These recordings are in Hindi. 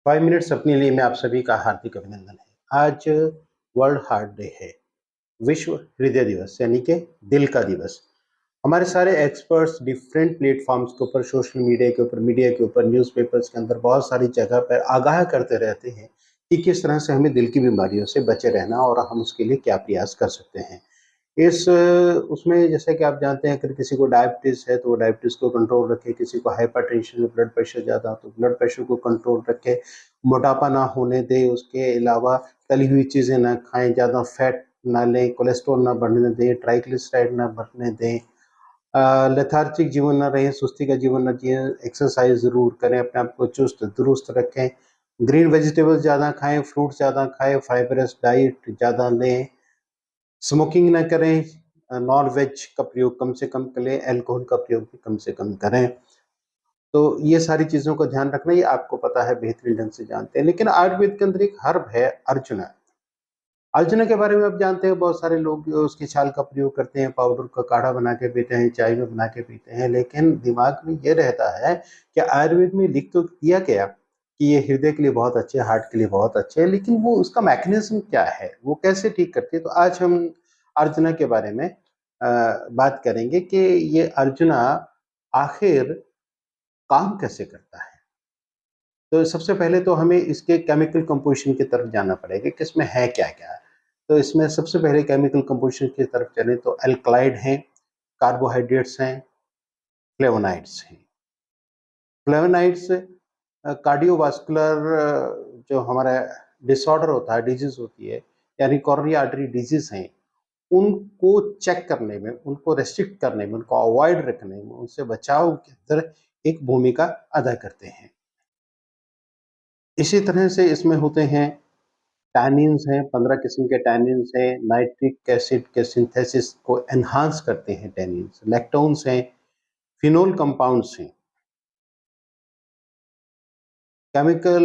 5 मिनट्स अपने लिए में आप सभी का हार्दिक अभिनंदन है। आज वर्ल्ड हार्ट डे है, विश्व हृदय दिवस यानी कि दिल का दिवस। हमारे सारे एक्सपर्ट्स डिफरेंट प्लेटफॉर्म्स के ऊपर, सोशल मीडिया के ऊपर, न्यूज़पेपर्स के अंदर बहुत सारी जगह पर आगाह करते रहते हैं कि किस तरह से हमें दिल की बीमारियों से बचे रहना और हम उसके लिए क्या प्रयास कर सकते हैं। इस उसमें जैसे कि आप जानते हैं, अगर किसी को डायबिटीज़ है तो वो डायबिटीज़ को कंट्रोल रखे, किसी को हाइपरटेंशन है, ब्लड प्रेशर ज़्यादा हो तो ब्लड प्रेशर को कंट्रोल रखे, मोटापा ना होने दे, उसके अलावा तली हुई चीज़ें ना खाएँ, ज़्यादा फैट ना लें, कोलेस्ट्रॉल ना बढ़ने दें, ट्राइग्लिसराइड ना बढ़ने दें, लेथार्जिक जीवन ना रहें, सुस्ती का जीवन ना जिएँ, एक्सरसाइज़ ज़रूर करें, अपने आप को चुस्त दुरुस्त रखें, ग्रीन वेजिटेबल्स ज़्यादा खाएँ, फ्रूट्स ज़्यादा खाएँ, फाइबरस डाइट ज़्यादा लें, स्मोकिंग ना करें, नॉन वेज का प्रयोग कम से कम करें, अल्कोहल का प्रयोग भी कम से कम करें। तो ये सारी चीज़ों का ध्यान रखना, ये आपको पता है, बेहतरीन ढंग से जानते हैं। लेकिन आयुर्वेद के अंदर एक हर्ब है अर्जुना। अर्जुना के बारे में आप जानते हैं, बहुत सारे लोग उसकी छाल का प्रयोग करते हैं, पाउडर का काढ़ा बना के पीते हैं, चाय में बना के पीते हैं। लेकिन दिमाग में ये रहता है कि आयुर्वेद में लिख तो दिया गया कि ये हृदय के लिए बहुत अच्छे है, हार्ट के लिए बहुत अच्छे है, लेकिन वो उसका मैकेनिज्म क्या है, वो कैसे ठीक करती है? तो आज हम अर्जुना के बारे में बात करेंगे कि ये अर्जुना आखिर काम कैसे करता है। तो सबसे पहले तो हमें इसके केमिकल कंपोजिशन की तरफ जाना पड़ेगा कि इसमें है क्या-क्या। तो इसमें सबसे पहले केमिकल कंपोजिशन की तरफ चलें तो अल्कलॉइड हैं, कार्बोहाइड्रेट्स हैं, फ्लेवोनॉइड्स हैं। फ्लेवोनॉइड्स कार्डियोवास्कुलर जो हमारा डिसऑर्डर होता है, डिजीज़ होती है, यानी कोरोनरी आर्टरी डिजीज़ हैं, उनको चेक करने में, उनको रेस्ट्रिक्ट करने में, उनको अवॉइड रखने में, उनसे बचाव के अंदर एक भूमिका अदा करते हैं। इसी तरह से इसमें होते हैं टैनिन्स हैं, 15 किस्म के टैनिन्स हैं, नाइट्रिक एसिड के सिंथेसिस को एनहांस करते हैं टैनिन्स, लैक्टोन्स हैं, फिनोल कंपाउंड्स हैं। केमिकल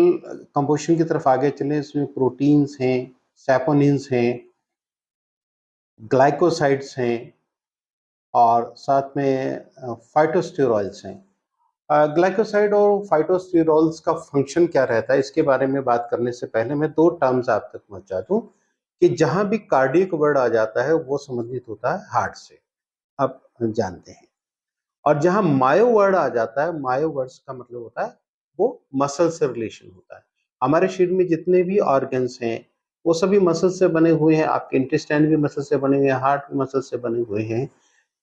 कंपोजिशन की तरफ आगे चलें, इसमें प्रोटीन्स हैं, सैपोनिन्स हैं, ग्लाइकोसाइड्स हैं और साथ में फाइटोस्टेरॉल्स हैं। ग्लाइकोसाइड और फाइटोस्टेरॉल्स का फंक्शन क्या रहता है, इसके बारे में बात करने से पहले मैं 2 टर्म्स आप तक पहुँचा दूँ कि जहाँ भी कार्डियक वर्ड आ जाता है, वो संबंधित होता है हार्ट से, आप जानते हैं। और जहाँ मायो वर्ड आ जाता है, मायो वर्ड्स का मतलब होता है, वो मसल से रिलेशन होता है। हमारे शरीर में जितने भी ऑर्गन्स हैं, वो सभी मसल से बने हुए हैं, आपके इंटेस्टाइन भी मसल से बने हुए हैं, हार्ट भी मसल से बने हुए हैं।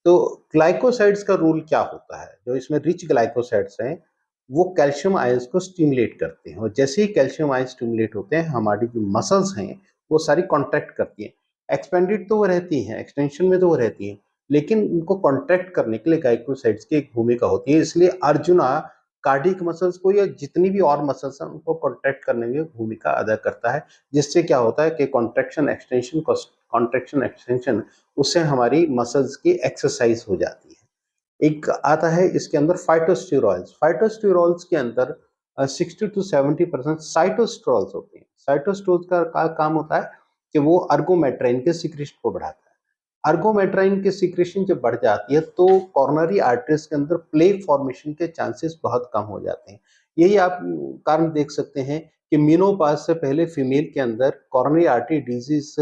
तो ग्लाइकोसाइड्स का रोल क्या होता है? जो इसमें रिच ग्लाइकोसाइड्स हैं, वो कैल्शियम आयंस को स्टिमुलेट करते हैं और जैसे ही कैल्शियम आयंस स्टिमुलेट होते हैं, हमारी जो मसल्स हैं, वो सारी कॉन्ट्रैक्ट करती हैं। एक्सपेंडेड तो वो रहती हैं, एक्सटेंशन में तो वो रहती हैं, लेकिन उनको कॉन्ट्रैक्ट करने के लिए ग्लाइकोसाइड्स की एक भूमिका होती है। इसलिए अर्जुना कार्डियक मसल्स को या जितनी भी और मसल्स हैं, उनको कॉन्ट्रैक्ट करने में भूमिका अदा करता है, जिससे क्या होता है कि कॉन्ट्रैक्शन एक्सटेंशन उससे हमारी मसल्स की एक्सरसाइज हो जाती है। एक आता है इसके अंदर फाइटोस्टेरॉल्स। फाइटोस्टेरॉल्स के अंदर 60 टू 70% साइटोस्टेरॉल्स होते हैं। साइटोस्टेरॉल्स का काम होता है कि वो अर्गोमेट्राइन के सीक्रेशन को बढ़ाता है। अर्गोमेट्राइन की सीक्रेशन जब बढ़ जाती है तो कोरोनरी आर्टरीज के अंदर प्लेक फॉर्मेशन के चांसेस बहुत कम हो जाते हैं। यही आप कारण देख सकते हैं कि मेनोपॉज से पहले फीमेल के अंदर कोरोनरी आर्टरी डिजीज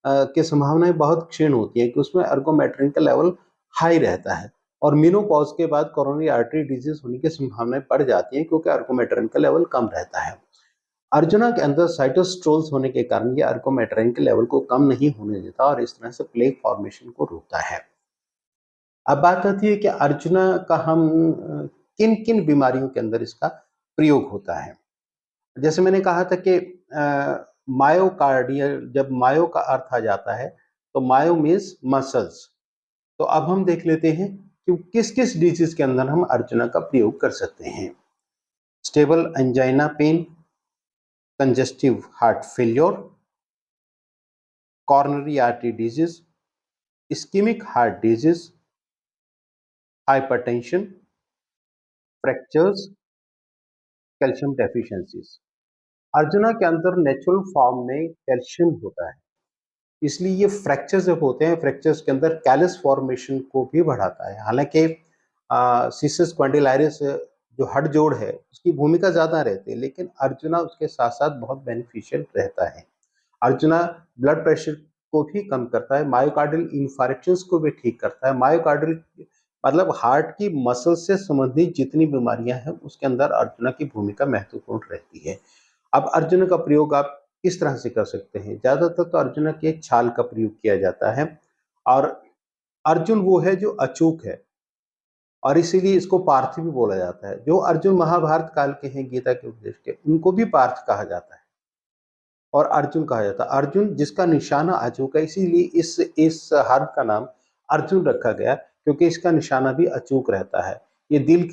की संभावनाएं बहुत क्षीण होती है कि उसमें अर्गोमेट्रिन का लेवल हाई रहता है और मेनोपॉज के बाद कोरोनरी आर्टरी डिजीज होने की संभावनाएं बढ़ जाती हैं क्योंकि अर्गोमेट्रिन का लेवल कम रहता है। अर्जुना के अंदर साइटोस्ट्रोल्स होने के कारण ये अर्गोमेट्रिन के लेवल को कम नहीं होने देता और इस तरह से प्लेग फॉर्मेशन को रोकता है। अब बात आती है कि अर्जुना का हम किन किन बीमारियों के अंदर इसका प्रयोग होता है। जैसे मैंने कहा था कि मायोकार्डियल, जब मायो का अर्थ आ जाता है तो मायो मीन्स मसल्स। तो अब हम देख लेते हैं कि किस किस डिजीज के अंदर हम अर्जुना का प्रयोग कर सकते हैं। Stable angina pen, congestive heart failure, coronary artery disease, ischemic heart disease, hypertension, fractures, calcium deficiencies. Arjuna के अंदर नेचुरल फॉर्म में कैल्शियम होता है, इसलिए ये फ्रैक्चर जब होते हैं, फ्रैक्चर्स के अंदर कैलस फॉर्मेशन को भी बढ़ाता है। हालांकि सीसस स्पॉन्डिलाइटिस जो हठजोड़ है उसकी भूमिका ज़्यादा रहती है, लेकिन अर्जुना उसके साथ-साथ बहुत बेनिफिशियल रहता है। अर्जुना ब्लड प्रेशर को भी कम करता है, मायोकार्डियल इन्फारेक्शंस को भी ठीक करता है। मायोकार्डियल मतलब हार्ट की मसल से संबंधित जितनी बीमारियां हैं उसके अंदर अर्जुना की भूमिका महत्वपूर्ण रहती है। अब अर्जुना का प्रयोग आप किस तरह से कर सकते हैं? ज्यादातर तो अर्जुना की छाल का प्रयोग किया जाता है और अर्जुन वो है जो अचूक है और इसीलिए इसको पार्थ भी बोला जाता है। जो अर्जुन महाभारत काल के हैं, गीता के उपदेश के, उनको भी पार्थ कहा जाता है और अर्जुन कहा जाता है। अर्जुन जिसका निशाना अचूक है, इसीलिए इस हर्ब का नाम अर्जुन रखा गया, क्योंकि इसका निशाना भी अचूक रहता है। ये दिल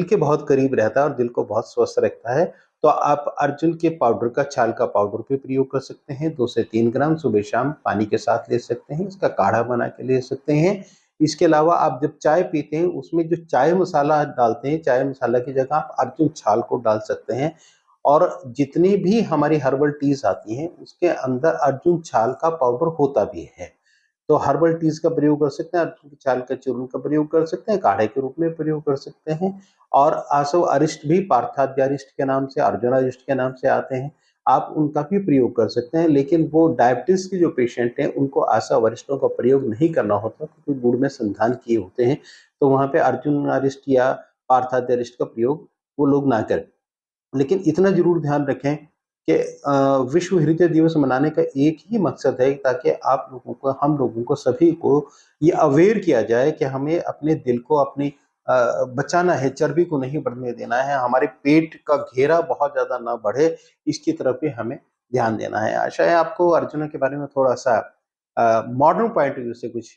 के बहुत करीब रहता है और दिल को बहुत स्वस्थ रखता है। तो आप अर्जुन के पाउडर का, छाल का पाउडर भी प्रयोग कर सकते हैं। 2 से 3 ग्राम सुबह शाम पानी के साथ ले सकते हैं। इसका काढ़ा बना के ले सकते हैं। इसके अलावा आप जब चाय पीते हैं उसमें जो चाय मसाला डालते हैं, चाय मसाला की जगह आप अर्जुन छाल को डाल सकते हैं। और जितनी भी हमारी हर्बल टीज आती हैं उसके अंदर अर्जुन छाल का पाउडर होता भी है। तो हर्बल टीज का प्रयोग कर सकते हैं, अर्जुन की छाल के चूर्ण का प्रयोग कर सकते हैं, काढ़े के रूप में प्रयोग कर सकते हैं। और आसव अरिष्ट भी पार्थाद्यारिष्ट के नाम से, अर्जुनारिष्ट के नाम से आते हैं, आप उनका भी प्रयोग कर सकते हैं। लेकिन वो डायबिटीज के जो पेशेंट हैं उनको आसव अरिष्टों का प्रयोग नहीं करना होता, क्योंकि गुड़ में संधान किए होते हैं। तो वहां पे अर्जुन अरिष्ट या पार्थाद्यारिष्ट का प्रयोग वो लोग ना करें। लेकिन इतना जरूर ध्यान रखें कि विश्व हृदय दिवस मनाने का एक ही मकसद है, ताकि आप लोगों को, हम लोगों को, सभी को ये अवेयर किया जाए कि हमें अपने दिल को अपनी बचाना है, चर्बी को नहीं बढ़ने देना है, हमारे पेट का घेरा बहुत ज्यादा ना बढ़े, इसकी तरफ भी हमें ध्यान देना है। आशा है आपको अर्जुना के बारे में थोड़ा सा मॉडर्न पॉइंट ऑफ व्यू से कुछ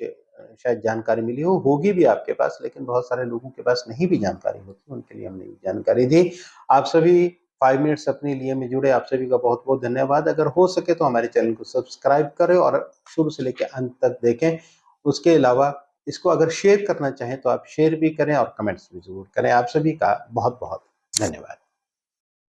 शायद जानकारी मिली होगी भी आपके पास, लेकिन बहुत सारे लोगों के पास नहीं भी जानकारी होती, उनके लिए हमने जानकारी दी। आप सभी 5 मिनट्स अपने लिए में जुड़े, आप सभी का बहुत बहुत धन्यवाद। अगर हो सके तो हमारे चैनल को सब्सक्राइब करें और शुरू से लेकर अंत तक देखें। उसके अलावा इसको अगर शेयर करना चाहें तो आप शेयर भी करें और कमेंट्स भी जरूर करें। आप सभी का बहुत बहुत धन्यवाद।